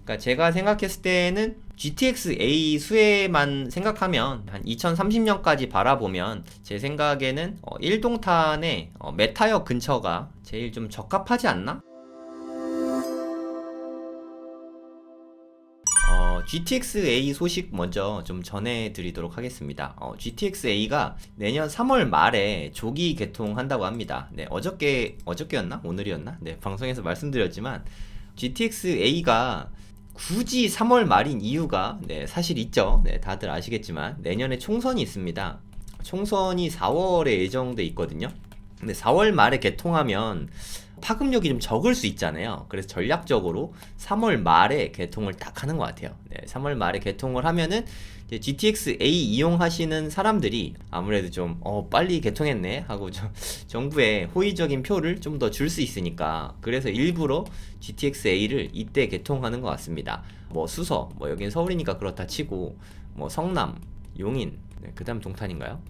그러니까 제가 생각했을 때는 GTX A 수혜만 생각하면 한 2030년까지 바라보면 제 생각에는 1동탄의 메타역 근처가 제일 좀 적합하지 않나? GTX A 소식 먼저 좀 전해드리도록 하겠습니다. GTX A가 내년 3월 말에 조기 개통한다고 합니다. 네, 어저께였나? 오늘이었나? 네, 방송에서 말씀드렸지만 GTX A가 굳이 3월 말인 이유가 사실 있죠. 네, 다들 아시겠지만 내년에 총선이 있습니다. 총선이 4월에 예정돼 있거든요. 근데 4월 말에 개통하면 파급력이 좀 적을 수 있잖아요. 그래서 전략적으로 3월 말에 개통을 딱 하는 것 같아요. 3월 말에 개통을 하면은 이제 GTX A 이용하시는 사람들이 아무래도 좀 빨리 개통했네 하고 좀 정부에 호의적인 표를 좀 더 줄 수 있으니까, 그래서 일부러 GTX A를 이때 개통하는 것 같습니다. 뭐 수서, 뭐 여긴 서울이니까 그렇다 치고 뭐 성남, 용인, 그 다음 동탄인가요?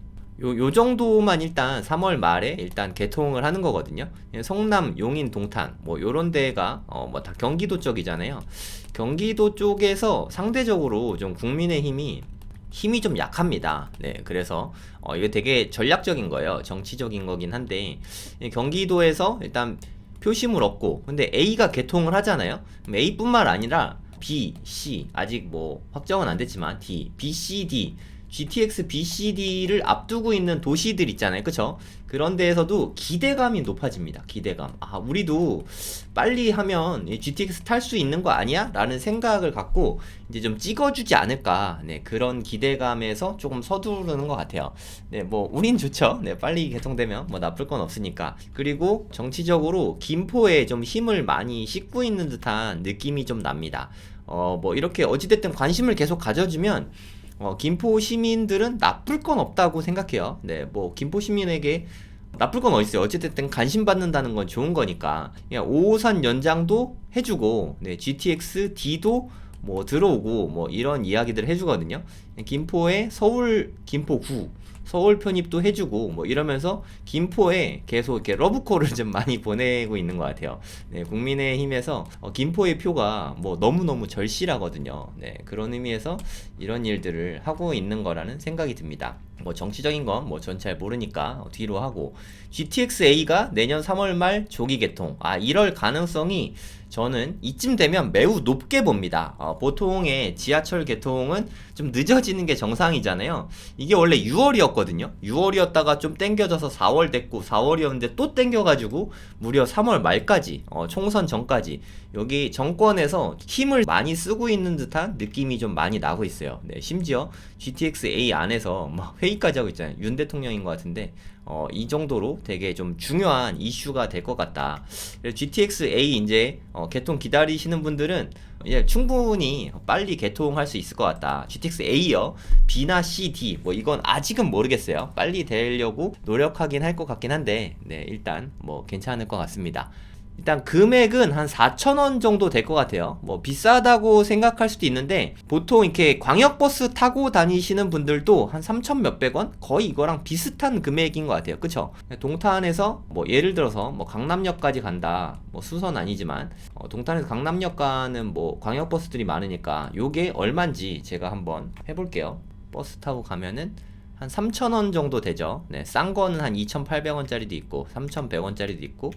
요 정도만 일단 3월 말에 일단 개통을 하는 거거든요. 성남, 용인, 동탄 뭐 요런 데가 뭐 다 경기도 쪽이잖아요. 경기도 쪽에서 상대적으로 좀 국민의힘이 힘이 좀 약합니다. 네, 그래서 이거 되게 전략적인 거예요. 정치적인 거긴 한데, 경기도에서 일단 표심을 얻고, 근데 A가 개통을 하잖아요. 그럼 A뿐만 아니라 B, C, 아직 뭐 확정은 안 됐지만 D, B, C, D, GTX BCD를 앞두고 있는 도시들 있잖아요. 그쵸? 그런 데에서도 기대감이 높아집니다. 기대감. 아, 우리도 빨리 하면 GTX 탈 수 있는 거 아니야? 라는 생각을 갖고 이제 좀 찍어주지 않을까. 네, 그런 기대감에서 조금 서두르는 것 같아요. 네, 뭐, 우린 좋죠. 네, 빨리 개통되면 뭐 나쁠 건 없으니까. 그리고 정치적으로 김포에 좀 힘을 많이 싣고 있는 듯한 느낌이 좀 납니다. 뭐, 이렇게 어찌됐든 관심을 계속 가져주면 김포 시민들은 나쁠 건 없다고 생각해요. 네, 뭐 김포 시민에게 나쁠 건 어딨어요. 어쨌든 관심 받는다는 건 좋은 거니까. 그냥 5호선 연장도 해주고, 네, GTX D도 뭐 들어오고 뭐 이런 이야기들 해주거든요. 김포에 서울 김포구 서울 편입도 해주고 뭐 이러면서 김포에 계속 이렇게 러브콜을 좀 많이 보내고 있는 것 같아요. 네, 국민의힘에서 김포의 표가 뭐 너무너무 절실하거든요. 네, 그런 의미에서 이런 일들을 하고 있는 거라는 생각이 듭니다. 뭐 정치적인 건 뭐 전 잘 모르니까 뒤로 하고, GTX A가 내년 3월 말 조기 개통, 이럴 가능성이 저는 이쯤 되면 매우 높게 봅니다. 보통의 지하철 개통은 좀 늦어지는 게 정상이잖아요. 이게 원래 6월이었거든요. 6월이었다가 좀 땡겨져서 4월 됐고, 4월이었는데 또 땡겨가지고 무려 3월 말까지, 총선 전까지 여기 정권에서 힘을 많이 쓰고 있는 듯한 느낌이 좀 많이 나고 있어요. 네, 심지어 GTX A 안에서 막 회의까지 하고 있잖아요. 윤 대통령인 것 같은데 이 정도로 되게 좀 중요한 이슈가 될 것 같다. GTX A 이제 개통 기다리시는 분들은 이제 충분히 빨리 개통할 수 있을 것 같다. GTX A요, B나 C, D 뭐 이건 아직은 모르겠어요. 빨리 되려고 노력하긴 할 것 같긴 한데, 네, 일단 뭐 괜찮을 것 같습니다. 일단 금액은 한 4,000원 정도 될 것 같아요. 뭐 비싸다고 생각할 수도 있는데, 보통 이렇게 광역버스 타고 다니시는 분들도 한 3,000 몇백 원? 거의 이거랑 비슷한 금액인 것 같아요. 그쵸? 동탄에서 뭐 예를 들어서 뭐 강남역까지 간다, 뭐 수선 아니지만 동탄에서 강남역 가는 뭐 광역버스들이 많으니까 요게 얼만지 제가 한번 해볼게요. 버스 타고 가면은 한 3,000원 정도 되죠. 네, 싼 거는 한 2,800원짜리도 있고 3,100원짜리도 있고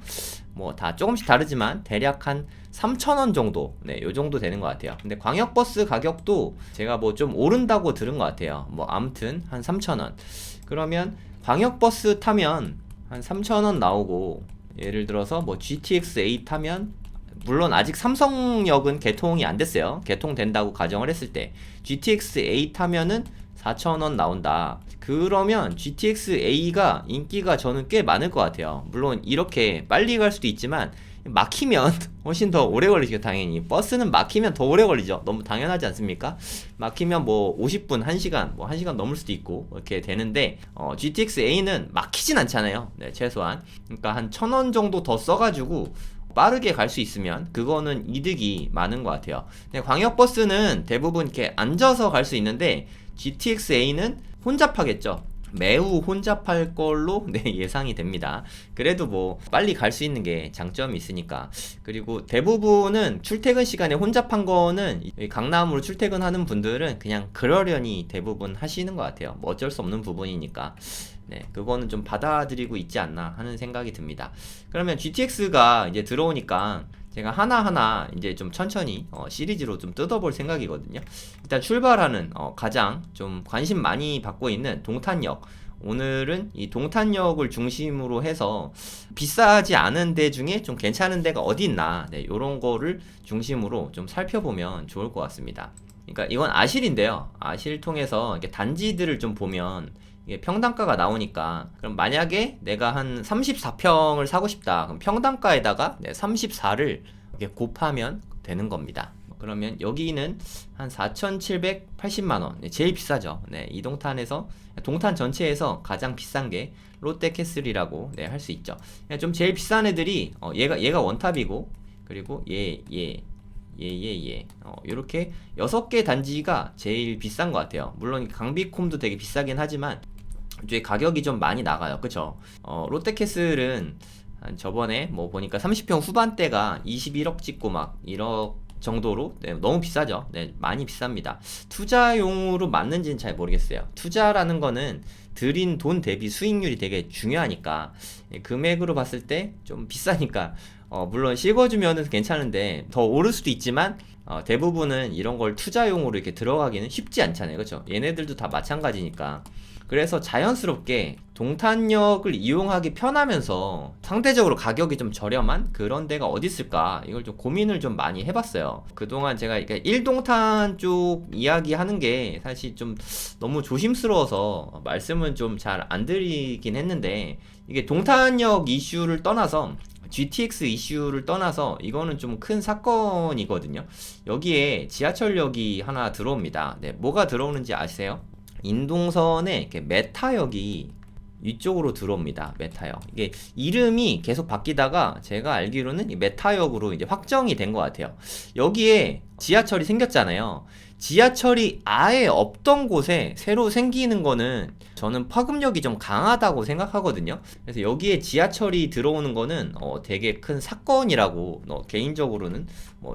뭐 다 조금씩 다르지만 대략 한 3,000원 정도, 네, 요 정도 되는 것 같아요. 근데 광역버스 가격도 제가 뭐 좀 오른다고 들은 것 같아요. 뭐 아무튼 한 3,000원. 그러면 광역버스 타면 한 3,000원 나오고, 예를 들어서 뭐 GTX A 타면, 물론 아직 삼성역은 개통이 안 됐어요. 개통된다고 가정을 했을 때 GTX A 타면은 4,000원 나온다. 그러면 GTX A가 인기가 저는 꽤 많을 것 같아요. 물론 이렇게 빨리 갈 수도 있지만 막히면 훨씬 더 오래 걸리죠. 당연히 버스는 막히면 더 오래 걸리죠. 너무 당연하지 않습니까? 막히면 뭐 50분, 1시간, 뭐 1시간 넘을 수도 있고 이렇게 되는데, GTX A는 막히진 않잖아요. 네, 최소한. 그러니까 한 1,000원 정도 더 써가지고 빠르게 갈 수 있으면 그거는 이득이 많은 것 같아요. 광역버스는 대부분 이렇게 앉아서 갈 수 있는데 GTX A는 혼잡하겠죠. 매우 혼잡할 걸로 네, 예상이 됩니다. 그래도 뭐 빨리 갈 수 있는 게 장점이 있으니까. 그리고 대부분은 출퇴근 시간에 혼잡한 거는 강남으로 출퇴근하는 분들은 그냥 그러려니 대부분 하시는 것 같아요. 뭐 어쩔 수 없는 부분이니까. 네, 그거는 좀 받아들이고 있지 않나 하는 생각이 듭니다. 그러면 GTX가 이제 들어오니까 제가 하나하나 이제 좀 천천히 시리즈로 좀 뜯어볼 생각이거든요. 일단 출발하는 가장 좀 관심 많이 받고 있는 동탄역. 오늘은 이 동탄역을 중심으로 해서 비싸지 않은 데 중에 좀 괜찮은 데가 어디 있나, 네, 요런 거를 중심으로 좀 살펴보면 좋을 것 같습니다. 그러니까 이건 아실인데요. 아실 통해서 이렇게 단지들을 좀 보면 이게 평당가가 나오니까, 그럼 만약에 내가 한 34평을 사고 싶다. 그럼 평당가에다가 34를 이렇게 곱하면 되는 겁니다. 그러면 여기는 한 4,780만원. 네, 제일 비싸죠. 네, 이 동탄에서, 동탄 전체에서 가장 비싼 게 롯데캐슬이라고 네, 할 수 있죠. 좀 제일 비싼 애들이 얘가 원탑이고, 그리고 요렇게 6개 단지가 제일 비싼 것 같아요. 물론 강비콤도 되게 비싸긴 하지만 이제 가격이 좀 많이 나가요. 그쵸? 롯데캐슬은 저번에 뭐 보니까 30평 후반대가 21억 찍고 막 1억 정도로, 네, 너무 비싸죠. 네, 많이 비쌉니다. 투자용으로 맞는지는 잘 모르겠어요. 투자라는 거는 들인 돈 대비 수익률이 되게 중요하니까 금액으로 봤을 때 좀 비싸니까 물론 실거주면은 괜찮은데 더 오를 수도 있지만 대부분은 이런 걸 투자용으로 이렇게 들어가기는 쉽지 않잖아요. 그렇죠? 얘네들도 다 마찬가지니까. 그래서 자연스럽게 동탄역을 이용하기 편하면서 상대적으로 가격이 좀 저렴한 그런 데가 어디 있을까, 이걸 좀 고민을 좀 많이 해봤어요. 그동안 제가 1동탄 쪽 이야기 하는 게 사실 좀 너무 조심스러워서 말씀은 좀 잘 안 드리긴 했는데, 이게 동탄역 이슈를 떠나서 GTX 이슈를 떠나서 이거는 좀 큰 사건이거든요. 여기에 지하철역이 하나 들어옵니다. 네, 뭐가 들어오는지 아세요? 인동선에 이렇게 메타역이 이쪽으로 들어옵니다. 메타역. 이게 이름이 계속 바뀌다가 제가 알기로는 이 메타역으로 이제 확정이 된 것 같아요. 여기에 지하철이 생겼잖아요. 지하철이 아예 없던 곳에 새로 생기는 거는 저는 파급력이 좀 강하다고 생각하거든요. 그래서 여기에 지하철이 들어오는 거는 되게 큰 사건이라고 개인적으로는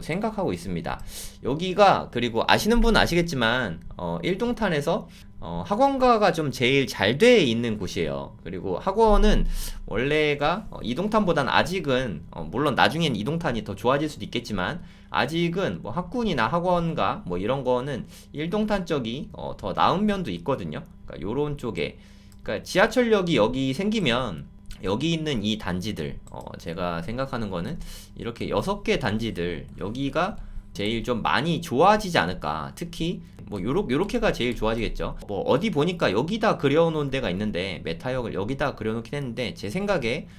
생각하고 있습니다. 여기가, 그리고 아시는 분은 아시겠지만 1동탄에서 학원가가 좀 제일 잘 돼 있는 곳이에요. 그리고 학원은 원래가 2동탄보다는 아직은 물론 나중엔 2동탄이 더 좋아질 수도 있겠지만 아직은 뭐 학군이나 학원가 뭐 이런 거는 1동탄 쪽이 더 나은 면도 있거든요. 그러니까 요런 쪽에, 그러니까 지하철역이 여기 생기면 여기 있는 이 단지들, 제가 생각하는 거는 이렇게 6개 단지들, 여기가 제일 좀 많이 좋아지지 않을까. 특히 뭐 요렇게가 제일 좋아지겠죠. 뭐 어디 보니까 여기다 그려놓은 데가 있는데, 메타역을 여기다 그려놓긴 했는데 제 생각에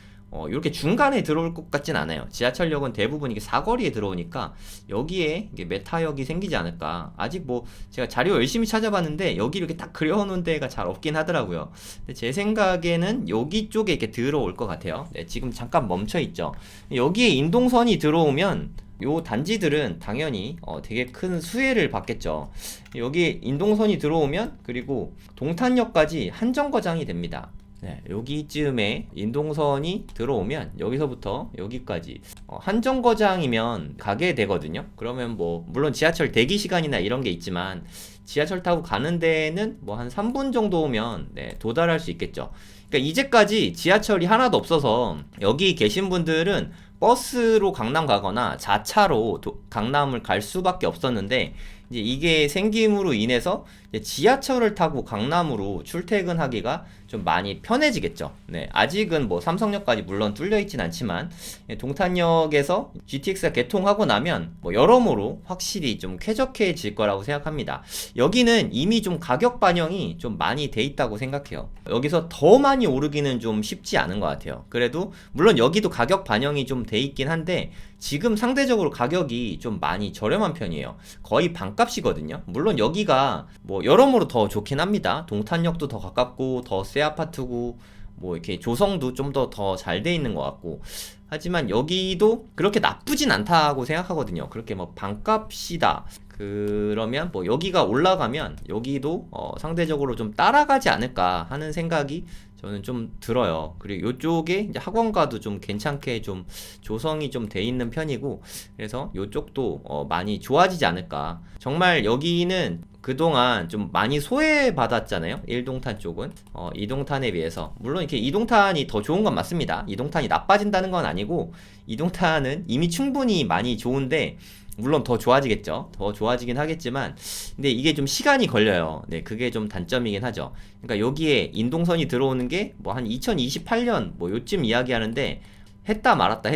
이렇게 중간에 들어올 것 같진 않아요. 지하철역은 대부분 이게 사거리에 들어오니까 여기에 이게 메타역이 생기지 않을까. 아직 뭐 제가 자료 열심히 찾아봤는데 여기 이렇게 딱 그려놓은 데가 잘 없긴 하더라고요. 근데 제 생각에는 여기 쪽에 이렇게 들어올 것 같아요. 네, 지금 잠깐 멈춰 있죠. 여기에 인동선이 들어오면 요 단지들은 당연히 되게 큰 수혜를 받겠죠. 여기 인동선이 들어오면, 그리고 동탄역까지 한정거장이 됩니다. 네, 여기쯤에 인동선이 들어오면 여기서부터 여기까지 한정거장이면 가게 되거든요. 그러면 뭐 물론 지하철 대기 시간이나 이런 게 있지만 지하철 타고 가는 데는 뭐 한 3분 정도면 네, 도달할 수 있겠죠. 그러니까 이제까지 지하철이 하나도 없어서 여기 계신 분들은 버스로 강남 가거나 자차로 강남을 갈 수밖에 없었는데, 이제 이게 생김으로 인해서 이제 지하철을 타고 강남으로 출퇴근하기가 좀 많이 편해지겠죠. 네, 아직은 뭐 삼성역까지 물론 뚫려 있진 않지만 동탄역에서 GTX가 개통하고 나면 뭐 여러모로 확실히 좀 쾌적해질 거라고 생각합니다. 여기는 이미 좀 가격 반영이 좀 많이 돼 있다고 생각해요. 여기서 더 많이 오르기는 좀 쉽지 않은 것 같아요. 그래도 물론 여기도 가격 반영이 좀 돼 있긴 한데 지금 상대적으로 가격이 좀 많이 저렴한 편이에요. 거의 반값이거든요. 물론 여기가 뭐 여러모로 더 좋긴 합니다. 동탄역도 더 가깝고 더 새 아파트고 뭐 이렇게 조성도 좀 더 잘 돼 있는 것 같고, 하지만 여기도 그렇게 나쁘진 않다고 생각하거든요. 그렇게 뭐 반값이다, 그러면 뭐 여기가 올라가면 여기도 상대적으로 좀 따라가지 않을까 하는 생각이 저는 좀 들어요. 그리고 이쪽에 이제 학원가도 좀 괜찮게 좀 조성이 좀 돼 있는 편이고, 그래서 이쪽도 많이 좋아지지 않을까. 정말 여기는 그동안 좀 많이 소외받았잖아요. 1동탄 쪽은 2동탄에 비해서. 물론 이렇게 2동탄이 더 좋은 건 맞습니다. 2동탄이 나빠진다는 건 아니고, 2동탄은 이미 충분히 많이 좋은데, 물론 더 좋아지겠죠. 더 좋아지긴 하겠지만, 근데 이게 좀 시간이 걸려요. 네, 그게 좀 단점이긴 하죠. 그러니까 여기에 인동선이 들어오는 게 뭐 한 2028년 뭐 요쯤 이야기하는데, 했다 말았다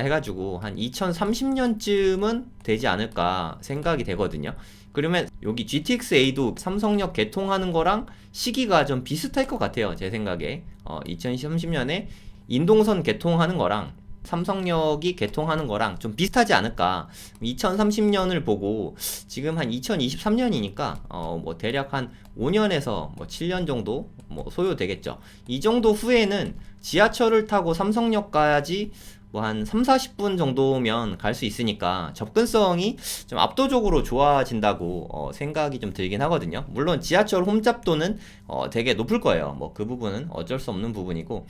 해가지고 한 2030년쯤은 되지 않을까 생각이 되거든요. 그러면 여기 GTX-A도 삼성역 개통하는 거랑 시기가 좀 비슷할 것 같아요. 제 생각에 2030년에 인동선 개통하는 거랑 삼성역이 개통하는 거랑 좀 비슷하지 않을까. 2030년을 보고 지금 한 2023년이니까 뭐 대략 한 5년에서 뭐 7년 정도 뭐 소요되겠죠. 이 정도 후에는 지하철을 타고 삼성역까지 뭐 한 3, 40분 정도면 갈 수 있으니까 접근성이 좀 압도적으로 좋아진다고 생각이 좀 들긴 하거든요. 물론 지하철 홈잡도는 되게 높을 거예요. 뭐 그 부분은 어쩔 수 없는 부분이고,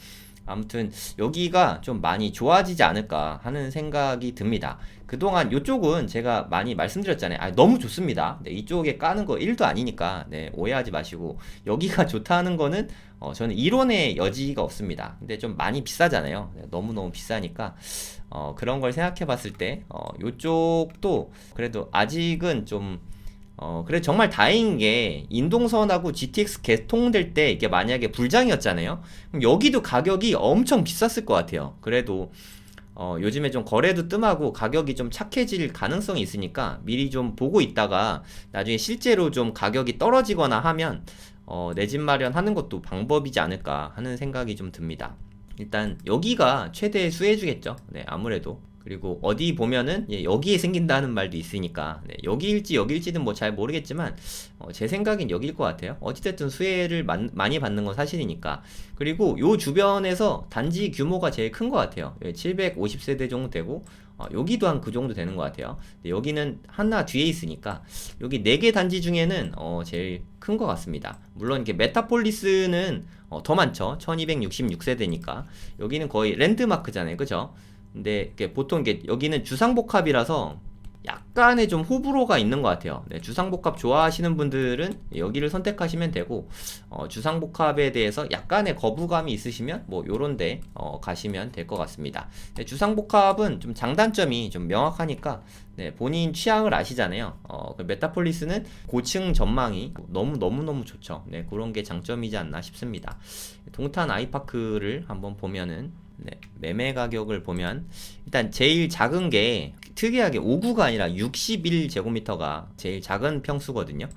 아무튼 여기가 좀 많이 좋아지지 않을까 하는 생각이 듭니다. 그동안 이쪽은 제가 많이 말씀드렸잖아요. 너무 좋습니다. 네, 이쪽에 까는 거 1도 아니니까 네, 오해하지 마시고, 여기가 좋다는 거는 저는 이론의 여지가 없습니다. 근데 좀 많이 비싸잖아요. 네, 너무너무 비싸니까 그런 걸 생각해 봤을 때 이쪽도 그래도 아직은 좀 그래 정말 다행인 게, 인동선하고 GTX 개통될 때 이게 만약에 불장이었잖아요. 그럼 여기도 가격이 엄청 비쌌을 것 같아요. 그래도 요즘에 좀 거래도 뜸하고 가격이 좀 착해질 가능성이 있으니까 미리 좀 보고 있다가 나중에 실제로 좀 가격이 떨어지거나 하면 내 집 마련하는 것도 방법이지 않을까 하는 생각이 좀 듭니다. 일단 여기가 최대 수혜주겠죠. 네, 아무래도. 그리고 어디 보면은 여기에 생긴다는 말도 있으니까, 네, 여기일지는 뭐 잘 모르겠지만 제 생각엔 여기일 것 같아요. 어찌됐든 수혜를 많이 받는 건 사실이니까. 그리고 요 주변에서 단지 규모가 제일 큰 것 같아요. 750세대 정도 되고, 여기도 한 그 정도 되는 것 같아요. 여기는 하나 뒤에 있으니까 여기 4개 단지 중에는 제일 큰 것 같습니다. 물론 이렇게 메타폴리스는 더 많죠. 1266세대니까 여기는 거의 랜드마크잖아요, 그죠? 근데 보통 여기는 주상복합이라서 약간의 좀 호불호가 있는 것 같아요. 네, 주상복합 좋아하시는 분들은 여기를 선택하시면 되고, 주상복합에 대해서 약간의 거부감이 있으시면 뭐 요런데 가시면 될 것 같습니다. 네, 주상복합은 좀 장단점이 좀 명확하니까 네, 본인 취향을 아시잖아요. 그 메타폴리스는 고층 전망이 너무너무 좋죠. 네, 그런 게 장점이지 않나 싶습니다. 동탄 아이파크를 한번 보면은, 네, 매매 가격을 보면 일단 제일 작은 게 특이하게 5구가 아니라 61제곱미터가 제일 작은 평수거든요.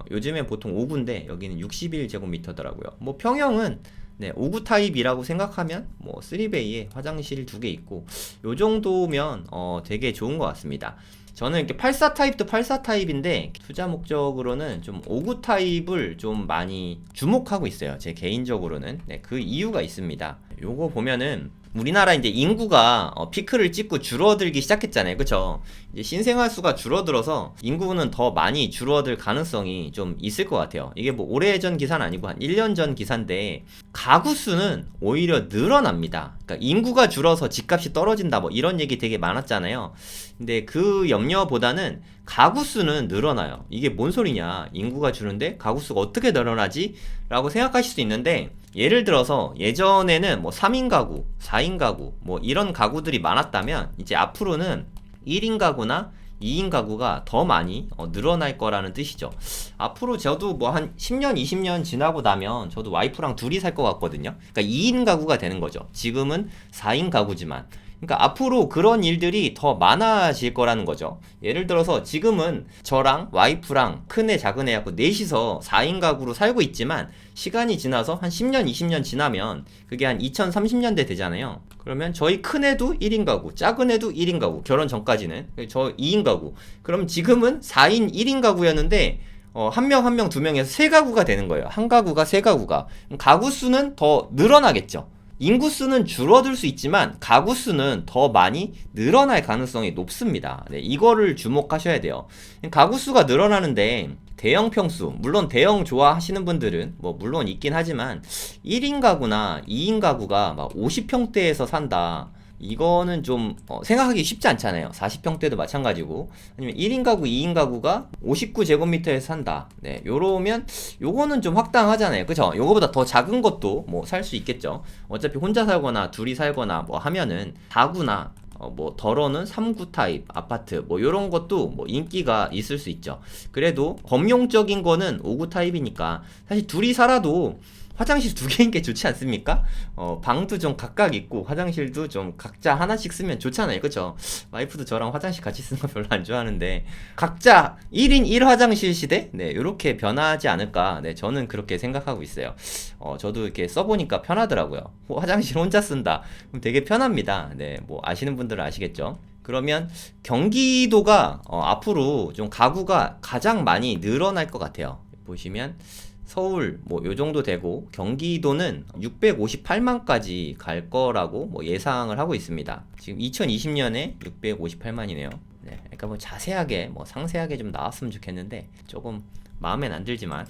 요즘에 보통 5구인데 여기는 61제곱미터더라고요. 뭐 평형은 네, 5구 타입이라고 생각하면 뭐 3베이에 화장실 2개 있고 요 정도면 되게 좋은 것 같습니다. 저는 이렇게 84 타입도 84 타입인데 투자 목적으로는 좀 5구 타입을 좀 많이 주목하고 있어요. 제 개인적으로는. 네, 그 이유가 있습니다. 요거 보면은 우리나라 이제 인구가 피크를 찍고 줄어들기 시작했잖아요. 그쵸? 이제 신생아 수가 줄어들어서 인구는 더 많이 줄어들 가능성이 좀 있을 것 같아요. 이게 뭐 오래전 기사는 아니고 한 1년 전 기사인데, 가구 수는 오히려 늘어납니다. 그러니까 인구가 줄어서 집값이 떨어진다 뭐 이런 얘기 되게 많았잖아요. 근데 그 염려보다는 가구 수는 늘어나요. 이게 뭔 소리냐? 인구가 줄는데 가구 수가 어떻게 늘어나지? 라고 생각하실 수 있는데, 예를 들어서 예전에는 뭐 3인 가구, 4인 가구 뭐 이런 가구들이 많았다면 이제 앞으로는 1인 가구나 2인 가구가 더 많이 늘어날 거라는 뜻이죠. 앞으로 저도 뭐 한 10년, 20년 지나고 나면 저도 와이프랑 둘이 살 것 같거든요. 그러니까 2인 가구가 되는 거죠. 지금은 4인 가구지만. 그러니까 앞으로 그런 일들이 더 많아질 거라는 거죠. 예를 들어서 지금은 저랑 와이프랑 큰애 작은애 하고 넷이서 4인 가구로 살고 있지만, 시간이 지나서 한 10년 20년 지나면 그게 한 2030년대 되잖아요. 그러면 저희 큰애도 1인 가구, 작은애도 1인 가구, 결혼 전까지는 저 2인 가구. 그럼 지금은 4인 1인 가구였는데 한 명 한 명 두 명에서 세 가구가 되는 거예요. 한 가구가 세 가구가. 가구 수는 더 늘어나겠죠. 인구수는 줄어들 수 있지만 가구수는 더 많이 늘어날 가능성이 높습니다. 네, 이거를 주목하셔야 돼요. 가구수가 늘어나는데 대형 평수, 물론 대형 좋아하시는 분들은 뭐 물론 있긴 하지만 1인 가구나 2인 가구가 막 50평대에서 산다. 이거는 좀 생각하기 쉽지 않잖아요. 40평대도 마찬가지고. 아니면 1인 가구, 2인 가구가 59제곱미터에서 산다. 네, 요러면 요거는 좀 확당하잖아요. 그쵸? 요거보다 더 작은 것도 뭐 살 수 있겠죠. 어차피 혼자 살거나 둘이 살거나 뭐 하면은 가구나 뭐 덜어는 3구 타입 아파트 뭐 요런 것도 뭐 인기가 있을 수 있죠. 그래도 범용적인 거는 5구 타입이니까 사실 둘이 살아도 화장실 두 개인 게 좋지 않습니까? 방도 좀 각각 있고 화장실도 좀 각자 하나씩 쓰면 좋잖아요. 그쵸? 와이프도 저랑 화장실 같이 쓰는 거 별로 안 좋아하는데 각자 1인 1화장실 시대? 네, 요렇게 변하지 않을까. 네, 저는 그렇게 생각하고 있어요. 저도 이렇게 써보니까 편하더라고요. 화장실 혼자 쓴다. 그럼 되게 편합니다. 네, 뭐 아시는 분들은 아시겠죠? 그러면 경기도가 앞으로 좀 가구가 가장 많이 늘어날 것 같아요. 보시면 서울 뭐 요 정도 되고 경기도는 658만까지 갈 거라고 뭐 예상을 하고 있습니다. 지금 2020년에 658만이네요. 네, 그러니까 뭐 자세하게 뭐 상세하게 좀 나왔으면 좋겠는데 조금 마음엔 안 들지만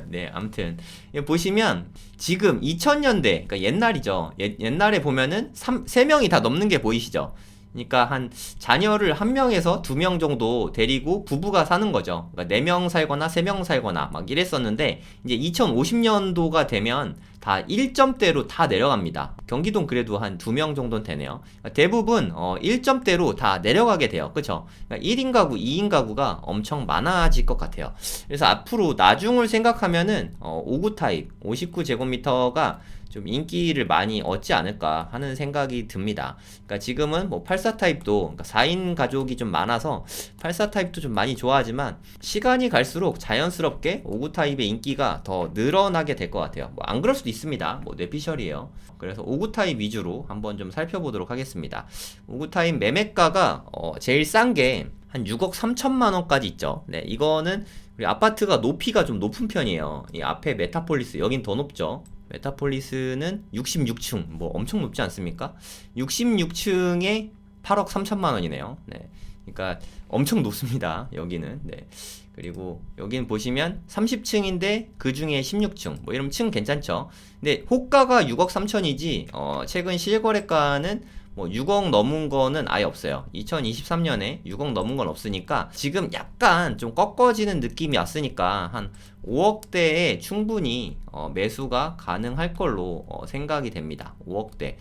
네, 아무튼 보시면 지금 2000년대 그러니까 옛날이죠. 옛날에 보면은 3명이 다 넘는 게 보이시죠? 그러니까 한 자녀를 한 명에서 두 명 정도 데리고 부부가 사는 거죠. 그러니까 4명 살거나 3명 살거나 막 이랬었는데 이제 2050년도가 되면 다 1점대로 다 내려갑니다. 경기도는 그래도 한 2명 정도는 되네요. 그러니까 대부분 1점대로 다 내려가게 돼요. 그쵸? 그러니까 1인 가구, 2인 가구가 엄청 많아질 것 같아요. 그래서 앞으로 나중을 생각하면은 5구 타입 59제곱미터가 좀 인기를 많이 얻지 않을까 하는 생각이 듭니다. 그러니까 지금은 뭐 84 타입도 그러니까 4인 가족이 좀 많아서 84 타입도 좀 많이 좋아하지만 시간이 갈수록 자연스럽게 59 타입의 인기가 더 늘어나게 될 것 같아요. 뭐 안 그럴 수도 있습니다. 뭐 뇌피셜이에요. 그래서 59 타입 위주로 한번 좀 살펴보도록 하겠습니다. 59 타입 매매가가 제일 싼 게 한 6억 3천만 원까지 있죠. 네, 이거는 우리 아파트가 높이가 좀 높은 편이에요. 이 앞에 메타폴리스 여긴 더 높죠. 메타폴리스는 66층 뭐 엄청 높지 않습니까? 66층에 8억 3천만 원이네요. 네. 그러니까 엄청 높습니다. 여기는. 네. 그리고 여기는 보시면 30층인데 그 중에 16층 뭐 이러면 층 괜찮죠. 근데 호가가 6억 3천이지 최근 실거래가는 뭐 6억 넘은 거는 아예 없어요. 2023년에 6억 넘은 건 없으니까 지금 약간 좀 꺾어지는 느낌이 왔으니까 한 5억대에 충분히 매수가 가능할 걸로 생각이 됩니다. 5억대.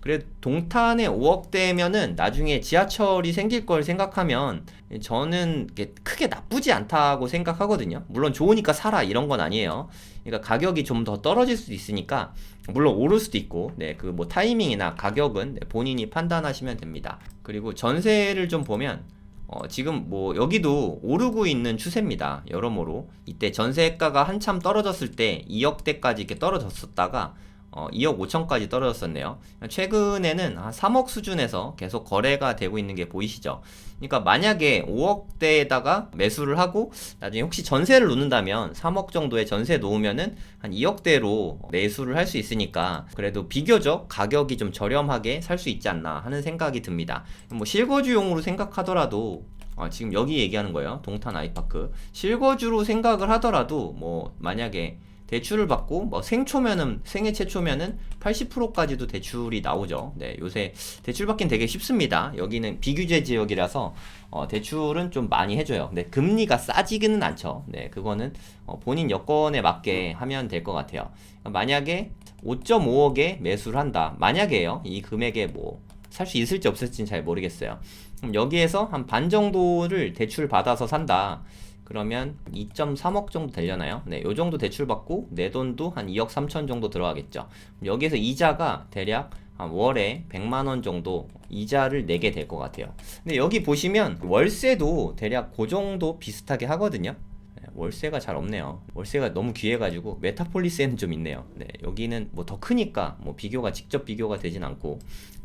그래 동탄에 5억대면은 나중에 지하철이 생길 걸 생각하면 저는 크게 나쁘지 않다고 생각하거든요. 물론 좋으니까 사라 이런 건 아니에요. 그러니까 가격이 좀 더 떨어질 수도 있으니까 물론 오를 수도 있고 네, 그 뭐 타이밍이나 가격은 본인이 판단하시면 됩니다. 그리고 전세를 좀 보면 지금 뭐 여기도 오르고 있는 추세입니다. 여러모로 이때 전세가가 한참 떨어졌을 때 2억대까지 이렇게 떨어졌었다가 2억 5천까지 떨어졌었네요. 최근에는 한 3억 수준에서 계속 거래가 되고 있는 게 보이시죠? 그러니까 만약에 5억대에다가 매수를 하고 나중에 혹시 전세를 놓는다면 3억 정도의 전세 놓으면은 한 2억대로 매수를 할 수 있으니까 그래도 비교적 가격이 좀 저렴하게 살 수 있지 않나 하는 생각이 듭니다. 뭐 실거주용으로 생각하더라도 지금 여기 얘기하는 거예요. 동탄 아이파크. 실거주로 생각을 하더라도 뭐 만약에 대출을 받고 뭐 생초면은 생애 최초면은 80%까지도 대출이 나오죠. 네, 요새 대출 받긴 되게 쉽습니다. 여기는 비규제 지역이라서 대출은 좀 많이 해줘요. 네, 금리가 싸지기는 않죠. 네, 그거는 본인 여건에 맞게 하면 될 것 같아요. 만약에 5.5억에 매수를 한다. 만약에요. 이 금액에 뭐 살 수 있을지 없을지는 잘 모르겠어요. 그럼 여기에서 한 반 정도를 대출 받아서 산다. 그러면 2.3억 정도 되려나요? 네, 요 정도 대출 받고 내 돈도 한 2억 3천 정도 들어가겠죠. 여기에서 이자가 대략 한 월에 100만 원 정도 이자를 내게 될 것 같아요. 근데 여기 보시면 월세도 대략 그 정도 비슷하게 하거든요. 네, 월세가 잘 없네요. 월세가 너무 귀해가지고 메타폴리스에는 좀 있네요. 네, 여기는 뭐 더 크니까 뭐 직접 비교가 되진 않고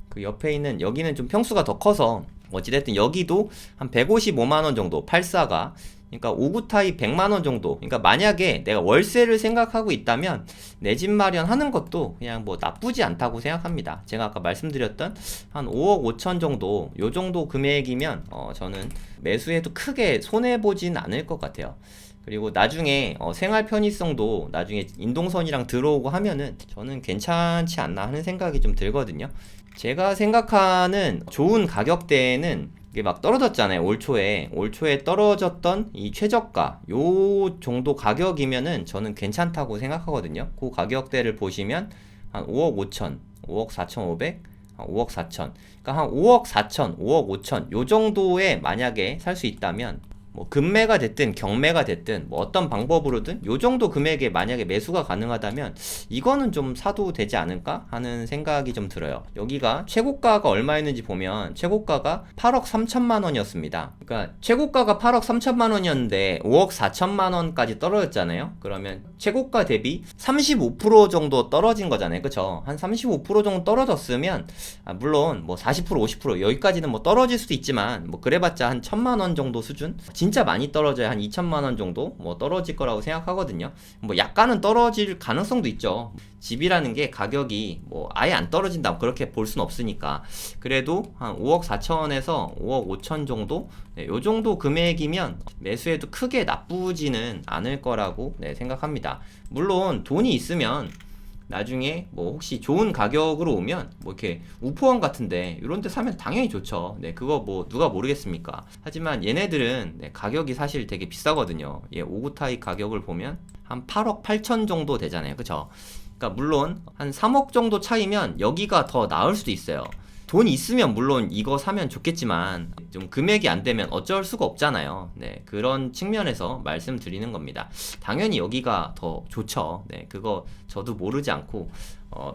그 옆에 있는 여기는 좀 평수가 더 커서 어찌됐든 여기도 한 155만원 정도 84가 그러니까 5구 타입 100만원 정도. 그러니까 만약에 내가 월세를 생각하고 있다면 내 집 마련하는 것도 그냥 뭐 나쁘지 않다고 생각합니다. 제가 아까 말씀드렸던 한 5억 5천 정도, 요 정도 금액이면 저는 매수해도 크게 손해보진 않을 것 같아요. 그리고 나중에 생활 편의성도 나중에 인동선이랑 들어오고 하면은 저는 괜찮지 않나 하는 생각이 좀 들거든요. 제가 생각하는 좋은 가격대에는 이게 막 떨어졌잖아요. 올 초에 떨어졌던 이 최저가 요 정도 가격이면은 저는 괜찮다고 생각하거든요. 그 가격대를 보시면 한 5억 5천, 5억 4천 5백, 5억 4천. 그러니까 한 5억 4천, 5억 5천 요 정도에 만약에 살 수 있다면 뭐 금매가 됐든 경매가 됐든 뭐 어떤 방법으로든 요 정도 금액에 만약에 매수가 가능하다면 이거는 좀 사도 되지 않을까 하는 생각이 좀 들어요. 여기가 최고가가 얼마였는지 보면 최고가가 8억 3천만 원이었습니다. 그러니까 최고가가 8억 3천만 원이었는데 5억 4천만 원까지 떨어졌잖아요. 그러면 최고가 대비 35% 정도 떨어진 거잖아요. 그쵸? 한 35% 정도 떨어졌으면 물론 뭐 40% 50% 여기까지는 뭐 떨어질 수도 있지만 뭐 그래봤자 한 1천만 원 정도 수준? 진짜 많이 떨어져야 한 2천만 원 정도 뭐 떨어질 거라고 생각하거든요. 뭐 약간은 떨어질 가능성도 있죠. 집이라는 게 가격이 뭐 아예 안 떨어진다 그렇게 볼 수는 없으니까. 그래도 한 5억 4천에서 5억 5천 정도? 네, 요 정도 금액이면 매수해도 크게 나쁘지는 않을 거라고 생각합니다. 물론 돈이 있으면 나중에 뭐 혹시 좋은 가격으로 오면 뭐 이렇게 우포원 같은데 이런 데 사면 당연히 좋죠. 네, 그거 뭐 누가 모르겠습니까? 하지만 얘네들은 가격이 사실 되게 비싸거든요. 얘 5구 타입 가격을 보면 한 8억 8천 정도 되잖아요. 그쵸? 그러니까 물론 한 3억 정도 차이면 여기가 더 나을 수도 있어요. 돈 있으면 물론 이거 사면 좋겠지만 좀 금액이 안 되면 어쩔 수가 없잖아요. 네, 그런 측면에서 말씀드리는 겁니다. 당연히 여기가 더 좋죠. 네, 그거 저도 모르지 않고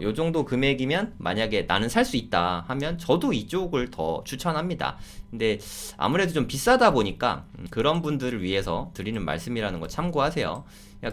요 정도 금액이면 만약에 나는 살 수 있다 하면 저도 이쪽을 더 추천합니다. 근데 아무래도 좀 비싸다 보니까 그런 분들을 위해서 드리는 말씀이라는 거 참고하세요.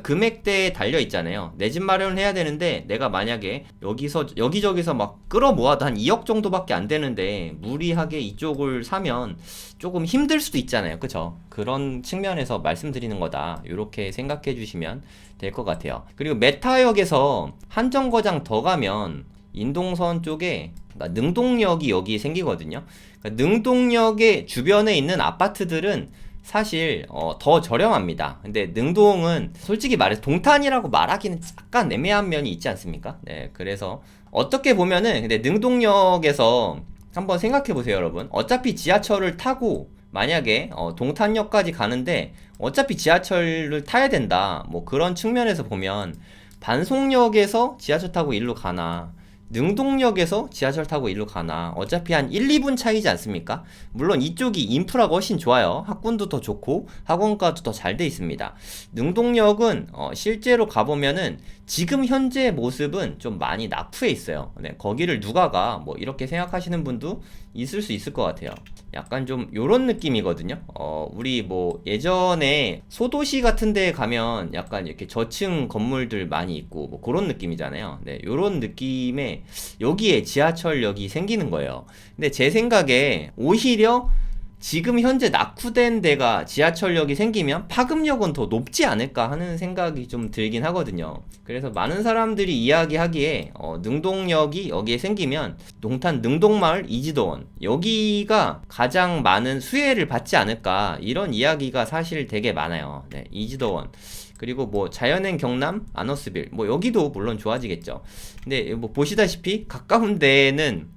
금액대에 달려 있잖아요. 내 집 마련을 해야 되는데 내가 만약에 여기서 여기저기서 막 끌어모아도 한 2억 정도밖에 안 되는데 무리하게 이쪽을 사면 조금 힘들 수도 있잖아요. 그쵸? 그런 측면에서 말씀드리는 거다. 이렇게 생각해 주시면 될 것 같아요. 그리고 메타역에서 한 정거장 더 가면 인동선 쪽에 능동역이 여기 생기거든요. 그러니까 능동역의 주변에 있는 아파트들은 사실 더 저렴합니다. 근데 능동은 솔직히 말해서 동탄이라고 말하기는 약간 애매한 면이 있지 않습니까? 네, 그래서 어떻게 보면은 근데 능동역에서 한번 생각해 보세요, 여러분. 어차피 지하철을 타고 만약에 동탄역까지 가는데 어차피 지하철을 타야 된다. 뭐 그런 측면에서 보면 반송역에서 지하철 타고 일로 가나 능동역에서 지하철 타고 일로 가나 어차피 한 1, 2분 차이지 않습니까? 물론 이쪽이 인프라가 훨씬 좋아요. 학군도 더 좋고 학원가도 더 잘 돼 있습니다. 능동역은 실제로 가보면은 지금 현재 모습은 좀 많이 낙후해 있어요. 네, 거기를 누가 가? 뭐 이렇게 생각하시는 분도 있을 수 있을 것 같아요. 약간 좀 요런 느낌이거든요. 우리 뭐 예전에 소도시 같은 데 가면 약간 이렇게 저층 건물들 많이 있고 뭐 그런 느낌이잖아요. 네, 요런 느낌의 여기에 지하철역이 생기는 거예요. 근데 제 생각에 오히려 지금 현재 낙후된 데가 지하철역이 생기면 파급력은 더 높지 않을까 하는 생각이 좀 들긴 하거든요. 그래서 많은 사람들이 이야기하기에 능동역이 여기에 생기면 동탄 능동마을 이지도원 여기가 가장 많은 수혜를 받지 않을까 이런 이야기가 사실 되게 많아요. 네, 이지도원 그리고 뭐 자연행 경남 아너스빌 뭐 여기도 물론 좋아지겠죠. 근데 뭐 보시다시피 가까운 데는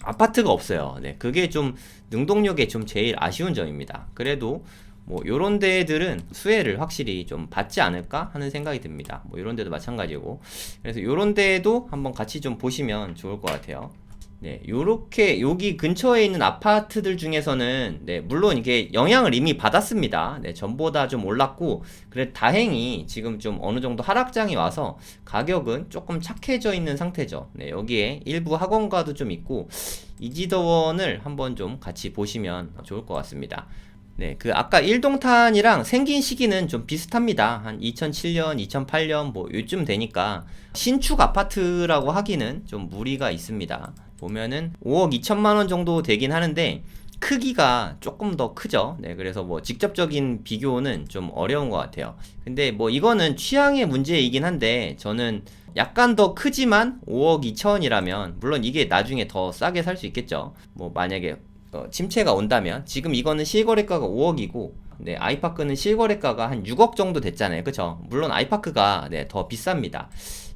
아파트가 없어요. 네, 그게 좀 능동역의 좀 제일 아쉬운 점입니다. 그래도 뭐 요런 데들은 수혜를 확실히 좀 받지 않을까 하는 생각이 듭니다. 뭐 요런 데도 마찬가지고. 그래서 요런 데도 한번 같이 좀 보시면 좋을 것 같아요. 네, 요렇게 여기 근처에 있는 아파트들 중에서는 네, 물론 이게 영향을 이미 받았습니다. 네, 전보다 좀 올랐고 그래 다행히 지금 좀 어느 정도 하락장이 와서 가격은 조금 착해져 있는 상태죠. 네, 여기에 일부 학원가도 좀 있고 이지더원을 한번 좀 같이 보시면 좋을 것 같습니다. 네, 그 아까 1동탄이랑 생긴 시기는 좀 비슷합니다. 한 2007년, 2008년 뭐 요쯤 되니까 신축 아파트라고 하기는 좀 무리가 있습니다. 보면은 5억 2천만 원 정도 되긴 하는데 크기가 조금 더 크죠. 네, 그래서 뭐 직접적인 비교는 좀 어려운 것 같아요. 근데 뭐 이거는 취향의 문제이긴 한데 저는 약간 더 크지만 5억 2천이라면 물론 이게 나중에 더 싸게 살 수 있겠죠. 뭐 만약에 침체가 온다면 지금 이거는 실거래가가 5억이고 네, 아이파크는 실거래가가 한 6억 정도 됐잖아요. 그쵸? 물론 아이파크가 네, 더 비쌉니다.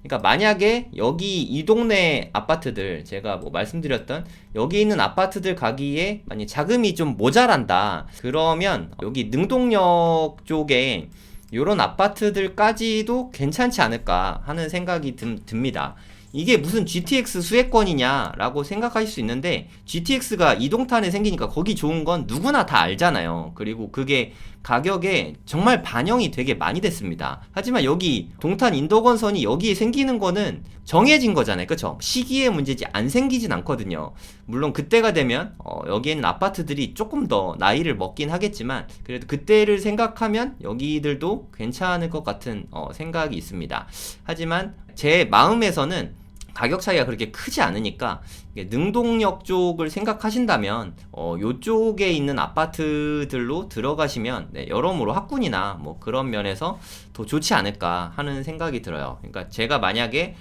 그러니까 만약에 여기 이 동네 아파트들 제가 뭐 말씀드렸던 여기 있는 아파트들 가기에 만약 자금이 좀 모자란다 그러면 여기 능동역 쪽에 요런 아파트들까지도 괜찮지 않을까 하는 생각이 듭니다. 이게 무슨 GTX 수혜권이냐라고 생각하실 수 있는데 GTX가 이동탄에 생기니까 거기 좋은 건 누구나 다 알잖아요. 그리고 그게 가격에 정말 반영이 되게 많이 됐습니다. 하지만 여기 동탄 인도건선이 여기에 생기는 거는 정해진 거잖아요. 그쵸? 시기의 문제지 안 생기진 않거든요. 물론 그때가 되면 여기에는 아파트들이 조금 더 나이를 먹긴 하겠지만 그래도 그때를 생각하면 여기들도 괜찮을 것 같은 생각이 있습니다. 하지만 제 마음에서는 가격 차이가 그렇게 크지 않으니까 능동역 쪽을 생각하신다면 요쪽에 있는 아파트들로 들어가시면 네, 여러모로 학군이나 뭐 그런 면에서 더 좋지 않을까 하는 생각이 들어요. 그러니까 제가 만약에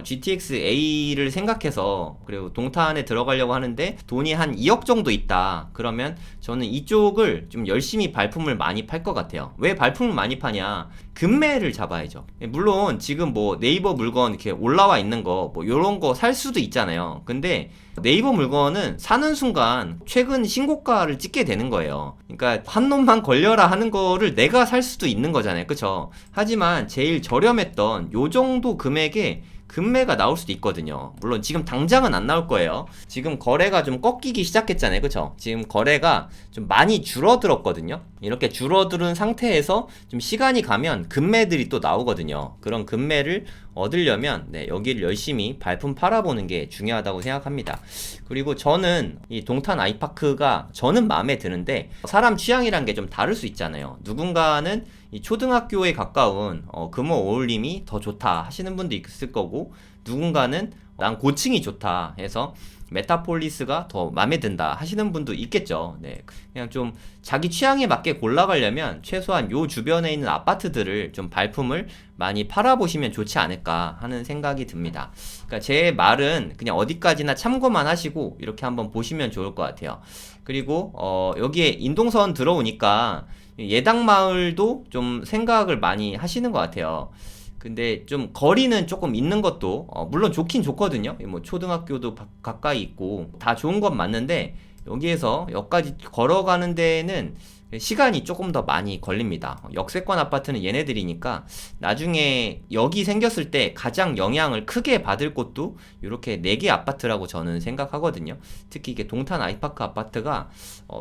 GTX A를 생각해서 그리고 동탄에 들어가려고 하는데 돈이 한 2억 정도 있다 그러면 저는 이쪽을 좀 열심히 발품을 많이 팔 것 같아요. 왜 발품을 많이 파냐? 금매를 잡아야죠. 물론 지금 뭐 네이버 물건 이렇게 올라와 있는 거 뭐 요런 거 살 수도 있잖아요. 근데 네이버 물건은 사는 순간 최근 신고가를 찍게 되는 거예요. 그러니까 한 놈만 걸려라 하는 거를 내가 살 수도 있는 거잖아요. 그쵸? 하지만 제일 저렴했던 요 정도 금액에 금매가 나올 수도 있거든요. 물론 지금 당장은 안 나올 거예요. 지금 거래가 좀 꺾이기 시작했잖아요. 그쵸? 지금 거래가 좀 많이 줄어들었거든요. 이렇게 줄어드는 상태에서 좀 시간이 가면 금매들이 또 나오거든요. 그런 금매를 얻으려면 네, 여기를 열심히 발품 팔아보는 게 중요하다고 생각합니다. 그리고 저는 이 동탄 아이파크가 저는 마음에 드는데 사람 취향이란 게 좀 다를 수 있잖아요. 누군가는 이 초등학교에 가까운 금호 어울림이 더 좋다 하시는 분도 있을 거고 누군가는 난 고층이 좋다 해서 메타폴리스가 더 마음에 든다 하시는 분도 있겠죠. 네, 그냥 좀 자기 취향에 맞게 골라가려면 최소한 요 주변에 있는 아파트들을 좀 발품을 많이 팔아보시면 좋지 않을까 하는 생각이 듭니다. 그러니까 제 말은 그냥 어디까지나 참고만 하시고 이렇게 한번 보시면 좋을 것 같아요. 그리고 여기에 인동선 들어오니까 예당마을도 좀 생각을 많이 하시는 것 같아요. 근데 좀 거리는 조금 있는 것도 물론 좋긴 좋거든요. 뭐 초등학교도 가까이 있고 다 좋은 건 맞는데 여기에서 여기까지 걸어가는 데는 시간이 조금 더 많이 걸립니다. 역세권 아파트는 얘네들이니까 나중에 여기 생겼을 때 가장 영향을 크게 받을 곳도 이렇게 4개 아파트라고 저는 생각하거든요. 특히 이게 동탄 아이파크 아파트가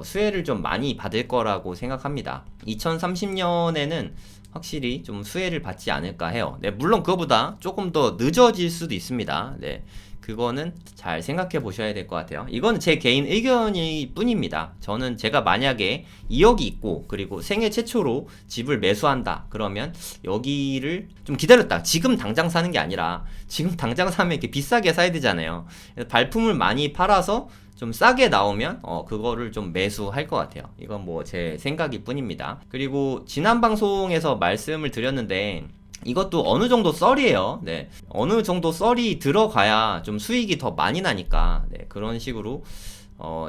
수혜를 좀 많이 받을 거라고 생각합니다. 2030년에는 확실히 좀 수혜를 받지 않을까 해요. 네, 물론 그거보다 조금 더 늦어질 수도 있습니다. 네, 그거는 잘 생각해 보셔야 될 것 같아요. 이건 제 개인 의견일 뿐입니다. 저는 제가 만약에 2억이 있고 그리고 생애 최초로 집을 매수한다 그러면 여기를 좀 기다렸다 지금 당장 사는 게 아니라 지금 당장 사면 이렇게 비싸게 사야 되잖아요. 발품을 많이 팔아서 좀 싸게 나오면 그거를 좀 매수할 것 같아요. 이건 뭐 제 생각일 뿐입니다. 그리고 지난 방송에서 말씀을 드렸는데 이것도 어느 정도 썰이에요. 네, 어느 정도 썰이 들어가야 좀 수익이 더 많이 나니까 네, 그런 식으로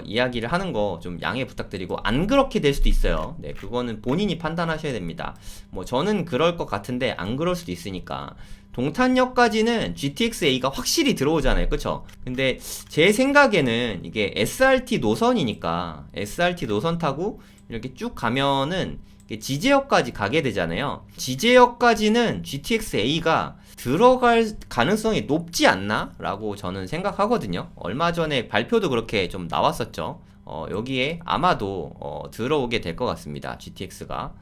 이야기를 하는 거 좀 양해 부탁드리고 안 그렇게 될 수도 있어요. 네, 그거는 본인이 판단하셔야 됩니다. 뭐 저는 그럴 것 같은데 안 그럴 수도 있으니까. 동탄역까지는 GTX-A가 확실히 들어오잖아요. 그쵸? 근데 제 생각에는 이게 SRT 노선이니까 SRT 노선 타고 이렇게 쭉 가면은 지제역까지 가게 되잖아요. 지제역까지는 GTX-A가 들어갈 가능성이 높지 않나? 라고 저는 생각하거든요. 얼마 전에 발표도 그렇게 좀 나왔었죠. 여기에 아마도 들어오게 될 것 같습니다. GTX가.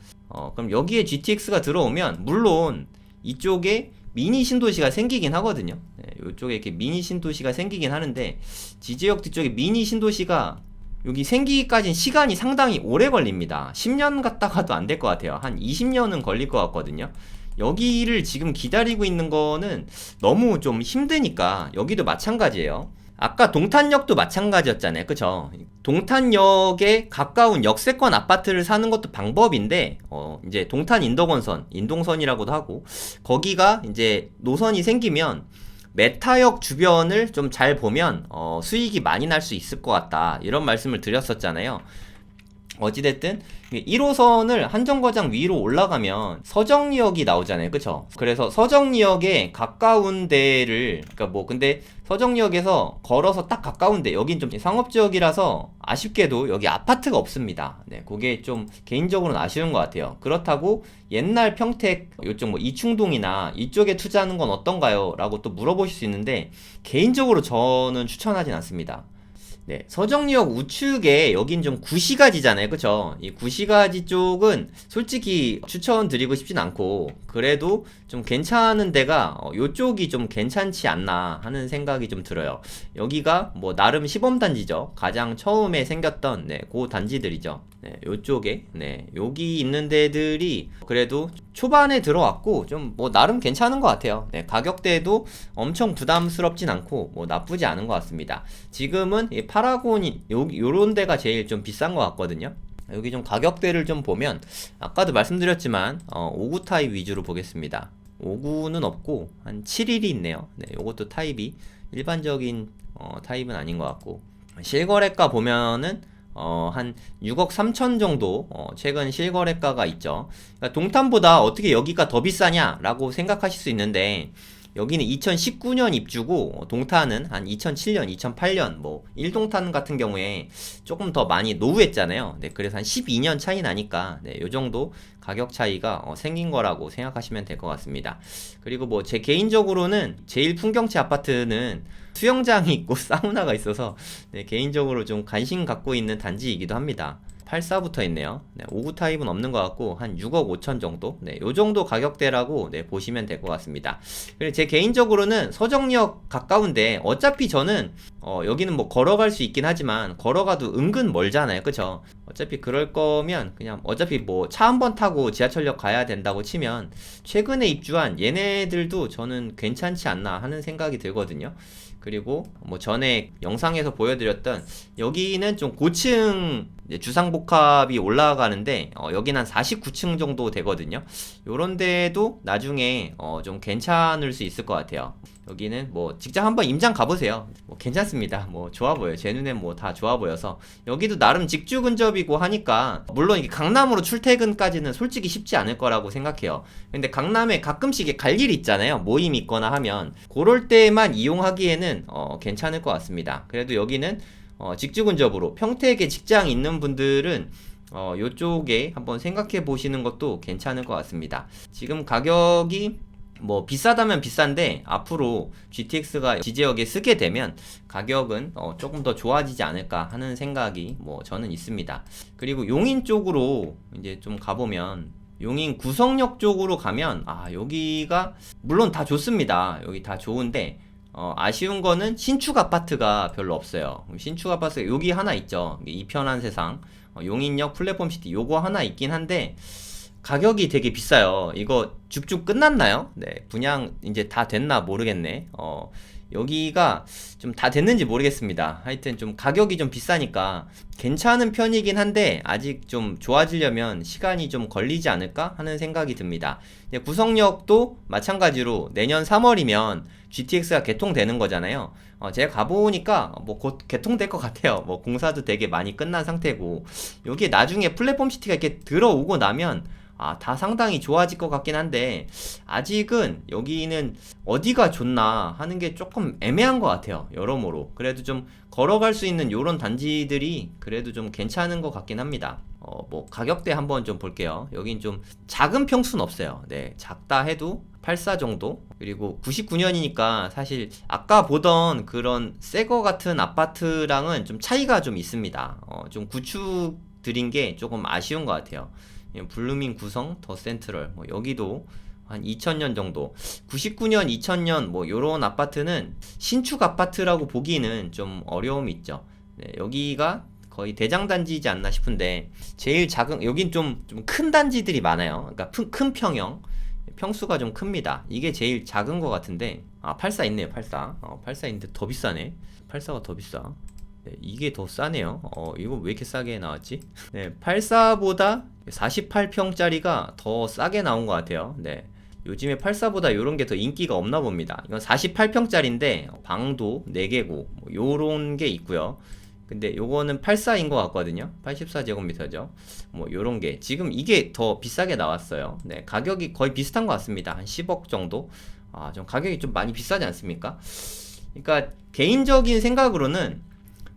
그럼 여기에 GTX가 들어오면 물론 이쪽에 미니 신도시가 생기긴 하거든요. 네, 이쪽에 이렇게 미니 신도시가 생기긴 하는데 지제역 뒤쪽에 미니 신도시가 여기 생기기까지는 시간이 상당히 오래 걸립니다. 10년 갔다가도 안 될 것 같아요. 한 20년은 걸릴 것 같거든요. 여기를 지금 기다리고 있는 거는 너무 좀 힘드니까 여기도 마찬가지예요. 아까 동탄역도 마찬가지였잖아요. 그쵸? 동탄역에 가까운 역세권 아파트를 사는 것도 방법인데, 이제 동탄 인덕원선, 인동선이라고도 하고, 거기가 이제 노선이 생기면, 메타역 주변을 좀 잘 보면, 수익이 많이 날 수 있을 것 같다. 이런 말씀을 드렸었잖아요. 어찌됐든 1호선을 한정거장 위로 올라가면 서정리역이 나오잖아요. 그쵸? 그래서 서정리역에 가까운 데를, 그러니까 뭐 근데 서정리역에서 걸어서 딱 가까운데, 여긴 좀 상업지역이라서 아쉽게도 여기 아파트가 없습니다. 네, 그게 좀 개인적으로는 아쉬운 것 같아요. 그렇다고 옛날 평택 요쪽 뭐 이충동이나 이쪽에 투자하는 건 어떤가요? 라고 또 물어보실 수 있는데, 개인적으로 저는 추천하진 않습니다. 네, 서정리역 우측에 여긴 좀 구시가지잖아요. 그쵸? 이 구시가지 쪽은 솔직히 추천드리고 싶진 않고, 그래도 좀 괜찮은 데가 요쪽이 좀 괜찮지 않나 하는 생각이 좀 들어요. 여기가 뭐 나름 시범단지죠. 가장 처음에 생겼던 그 단지들이죠. 네, 요쪽에 여기 있는 데들이 그래도 초반에 들어왔고 좀 뭐 나름 괜찮은 것 같아요. 네, 가격대도 엄청 부담스럽진 않고 뭐 나쁘지 않은 것 같습니다. 지금은 이 파라곤이 요런 데가 제일 좀 비싼 것 같거든요. 여기 좀 가격대를 좀 보면 아까도 말씀드렸지만 5구 타입 위주로 보겠습니다. 5구는 없고 한 7일이 있네요. 네, 요것도 타입이 일반적인 타입은 아닌 것 같고, 실거래가 보면은 한 6억 3천 정도 최근 실거래가가 있죠. 그러니까 동탄보다 어떻게 여기가 더 비싸냐 라고 생각하실 수 있는데, 여기는 2019년 입주고 동탄은 한 2007년, 2008년 뭐 1동탄 같은 경우에 조금 더 많이 노후했잖아요. 네, 그래서 한 12년 차이 나니까 네, 요 정도 가격 차이가 생긴 거라고 생각하시면 될 것 같습니다. 그리고 뭐 제 개인적으로는 제일 풍경채 아파트는 수영장이 있고 사우나가 있어서 네, 개인적으로 좀 관심 갖고 있는 단지이기도 합니다. 84붙어 있네요. 네, 5구 타입은 없는 것 같고 한 6억 5천 정도? 네, 요 정도 가격대라고 보시면 될 것 같습니다. 그리고 제 개인적으로는 서정역 가까운데, 어차피 저는 여기는 뭐 걸어갈 수 있긴 하지만 걸어가도 은근 멀잖아요. 그쵸? 어차피 그럴 거면 그냥 어차피 뭐 차 한 번 타고 지하철역 가야 된다고 치면 최근에 입주한 얘네들도 저는 괜찮지 않나 하는 생각이 들거든요. 그리고 뭐 전에 영상에서 보여드렸던 여기는 좀 고층 주상복합이 올라가는데 여기는 한 49층 정도 되거든요. 요런 데도 나중에 좀 괜찮을 수 있을 것 같아요. 여기는 뭐 직접 한번 임장 가보세요. 뭐 괜찮습니다. 뭐 좋아 보여요. 제 눈엔 뭐 다 좋아 보여서. 여기도 나름 직주 근접이고 하니까, 물론 이게 강남으로 출퇴근까지는 솔직히 쉽지 않을 거라고 생각해요. 근데 강남에 가끔씩 갈 일이 있잖아요. 모임 있거나 하면 그럴 때만 이용하기에는 괜찮을 것 같습니다. 그래도 여기는 직주 근접으로 평택에 직장 있는 분들은 요쪽에 한번 생각해 보시는 것도 괜찮을 것 같습니다. 지금 가격이 뭐 비싸다면 비싼데, 앞으로 GTX가 지지역에 쓰게 되면 가격은 조금 더 좋아지지 않을까 하는 생각이 뭐 저는 있습니다. 그리고 용인 쪽으로 이제 좀 가보면, 용인 구성역 쪽으로 가면 여기가 물론 다 좋습니다. 여기 다 좋은데 아쉬운 거는 신축 아파트가 별로 없어요. 신축 아파트가 여기 하나 있죠. 이편한 세상 용인역 플랫폼시티 요거 하나 있긴 한데 가격이 되게 비싸요. 이거 죽죽 끝났나요? 네, 분양 이제 다 됐나 모르겠네. 여기가 좀 다 됐는지 모르겠습니다. 하여튼 좀 가격이 좀 비싸니까 괜찮은 편이긴 한데, 아직 좀 좋아지려면 시간이 좀 걸리지 않을까 하는 생각이 듭니다. 구성역도 마찬가지로 내년 3월이면 GTX가 개통되는 거잖아요. 제가 가보니까 뭐 곧 개통될 것 같아요. 뭐 공사도 되게 많이 끝난 상태고, 여기에 나중에 플랫폼시티가 이렇게 들어오고 나면 다 상당히 좋아질 것 같긴 한데, 아직은 여기는 어디가 좋나 하는 게 조금 애매한 것 같아요. 여러모로. 그래도 좀 걸어갈 수 있는 요런 단지들이 그래도 좀 괜찮은 것 같긴 합니다. 뭐 가격대 한번 좀 볼게요. 여긴 좀 작은 평수는 없어요. 네, 작다 해도 84 정도. 그리고 99년이니까 사실 아까 보던 그런 새거 같은 아파트랑은 좀 차이가 좀 있습니다. 좀 구축 드린 게 조금 아쉬운 것 같아요. 블루밍 구성, 더 센트럴, 뭐 여기도 한 2000년 정도, 99년, 2000년 뭐 요런 아파트는 신축 아파트라고 보기는 좀 어려움이 있죠. 네, 여기가 거의 대장단지이지 않나 싶은데, 제일 작은, 여긴 좀 큰 단지들이 많아요. 그러니까 큰 평형, 평수가 좀 큽니다. 이게 제일 작은 것 같은데, 84 있네요. 84. 84 있는데 더 비싸네. 84가 더 비싸. 네, 이게 더 싸네요. 이거 왜 이렇게 싸게 나왔지? 네, 84보다 48평짜리가 더 싸게 나온 것 같아요. 네. 요즘에 84보다 요런 게 더 인기가 없나 봅니다. 이건 48평짜리인데 방도 4개고 뭐 요런 게 있고요. 근데 요거는 84인 것 같거든요. 84제곱미터죠. 뭐 요런 게 지금 이게 더 비싸게 나왔어요. 네, 가격이 거의 비슷한 것 같습니다. 한 10억 정도. 좀 가격이 좀 많이 비싸지 않습니까? 그러니까 개인적인 생각으로는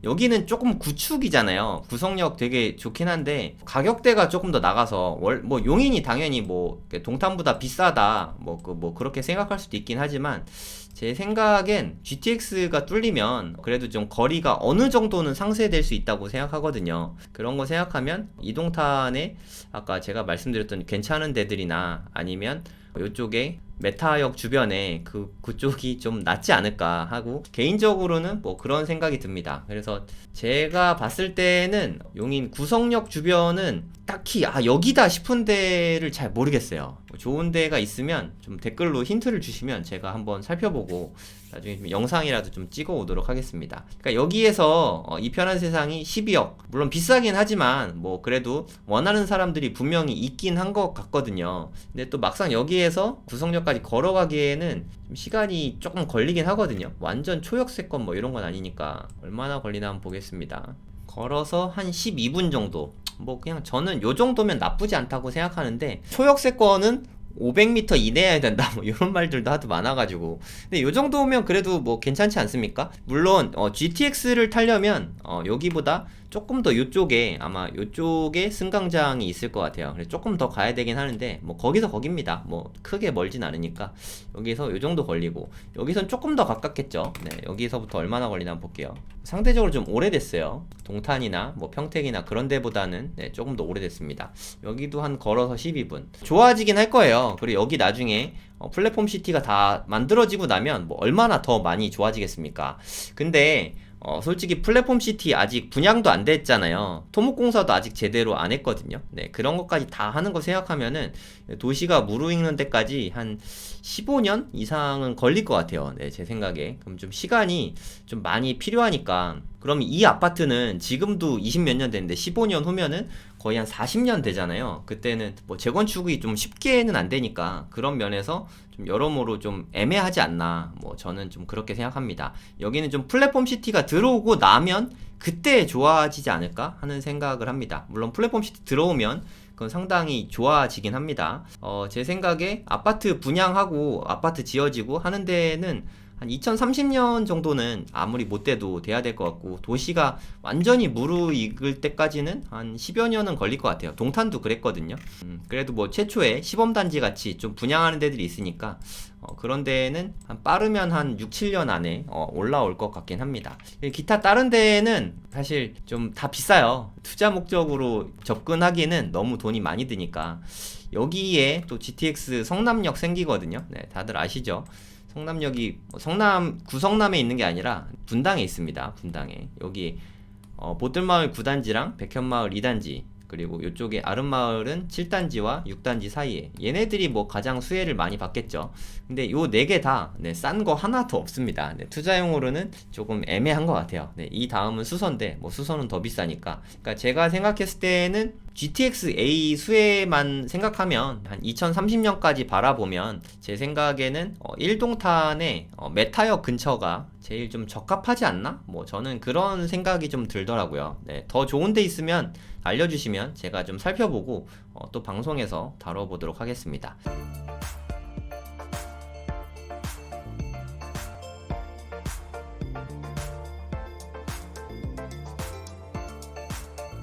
여기는 조금 구축이잖아요. 구성력 되게 좋긴 한데 가격대가 조금 더 나가서 뭐 용인이 당연히 뭐 동탄보다 비싸다 뭐 그렇게 생각할 수도 있긴 하지만 제 생각엔 GTX가 뚫리면 그래도 좀 거리가 어느 정도는 상쇄될 수 있다고 생각하거든요. 그런 거 생각하면 이동탄에 아까 제가 말씀드렸던 괜찮은 데들이나 아니면 이쪽에 메타역 주변에 그쪽이 좀 낫지 않을까 하고 개인적으로는 뭐 그런 생각이 듭니다. 그래서 제가 봤을 때는 용인 구성역 주변은 딱히 여기다 싶은 데를 잘 모르겠어요. 뭐 좋은 데가 있으면 좀 댓글로 힌트를 주시면 제가 한번 살펴보고 나중에 좀 영상이라도 좀 찍어 오도록 하겠습니다. 그러니까 여기에서 이 편한 세상이 12억 물론 비싸긴 하지만 뭐 그래도 원하는 사람들이 분명히 있긴 한 것 같거든요. 근데 또 막상 여기에서 구성역까지 걸어가기에는 좀 시간이 조금 걸리긴 하거든요. 완전 초역세권 뭐 이런 건 아니니까 얼마나 걸리나 한번 보겠습니다. 걸어서 한 12분 정도. 뭐 그냥 저는 요 정도면 나쁘지 않다고 생각하는데 초역세권은 500m 이내여야 된다 뭐 이런 말들도 하도 많아가지고 근데 요 정도면 그래도 뭐 괜찮지 않습니까? 물론 GTX를 타려면 여기보다 조금 더 요쪽에 아마 요쪽에 승강장이 있을 것 같아요. 그래서 조금 더 가야 되긴 하는데 뭐 거기서 거깁니다. 뭐 크게 멀진 않으니까 여기서 요 정도 걸리고 여기선 조금 더 가깝겠죠. 네, 여기서부터 얼마나 걸리나 한번 볼게요. 상대적으로 좀 오래됐어요. 동탄이나 뭐 평택이나 그런 데보다는 네, 조금 더 오래됐습니다. 여기도 한 걸어서 12분. 좋아지긴 할 거예요. 그리고 여기 나중에 플랫폼 시티가 다 만들어지고 나면 뭐 얼마나 더 많이 좋아지겠습니까? 근데 솔직히 플랫폼 시티 아직 분양도 안 됐잖아요. 토목공사도 아직 제대로 안 했거든요. 네, 그런 것까지 다 하는 거 생각하면은 도시가 무르익는 데까지 한 15년 이상은 걸릴 것 같아요. 네, 제 생각에. 그럼 좀 시간이 좀 많이 필요하니까. 그럼 이 아파트는 지금도 20 몇 년 됐는데 15년 후면은 거의 한 40년 되잖아요. 그때는 뭐 재건축이 좀 쉽게는 안 되니까 그런 면에서 좀 여러모로 좀 애매하지 않나. 뭐 저는 좀 그렇게 생각합니다. 여기는 좀 플랫폼 시티가 들어오고 나면 그때 좋아지지 않을까 하는 생각을 합니다. 물론 플랫폼 시티 들어오면 그건 상당히 좋아지긴 합니다. 제 생각에 아파트 분양하고 아파트 지어지고 하는 데는 한 2030년 정도는 아무리 못 돼도 돼야 될 것 같고 도시가 완전히 무르익을 때까지는 한 10여 년은 걸릴 것 같아요. 동탄도 그랬거든요. 그래도 뭐 최초에 시범단지 같이 좀 분양하는 데들이 있으니까 그런 데는 빠르면 한 6, 7년 안에 올라올 것 같긴 합니다. 기타 다른 데는 사실 좀 다 비싸요. 투자 목적으로 접근하기에는 너무 돈이 많이 드니까 여기에 또 GTX 성남역 생기거든요. 네, 다들 아시죠? 성남역이 구성남에 있는 게 아니라 분당에 있습니다. 분당에 여기 보뜰마을 9단지랑 백현마을 2단지 그리고 이쪽에 아름마을은 7단지와 6단지 사이에 얘네들이 뭐 가장 수혜를 많이 받겠죠. 근데 요 4개 다 싼 거 하나도 없습니다. 네, 투자용으로는 조금 애매한 것 같아요. 네, 이 다음은 수서인데 뭐 수서는 더 비싸니까. 그러니까 제가 생각했을 때는 GTX-A 수혜만 생각하면 한 2030년까지 바라보면 제 생각에는 1동탄의 메타역 근처가 제일 좀 적합하지 않나? 뭐 저는 그런 생각이 좀 들더라고요. 네, 더 좋은 데 있으면 알려주시면 제가 좀 살펴보고 또 방송에서 다뤄보도록 하겠습니다.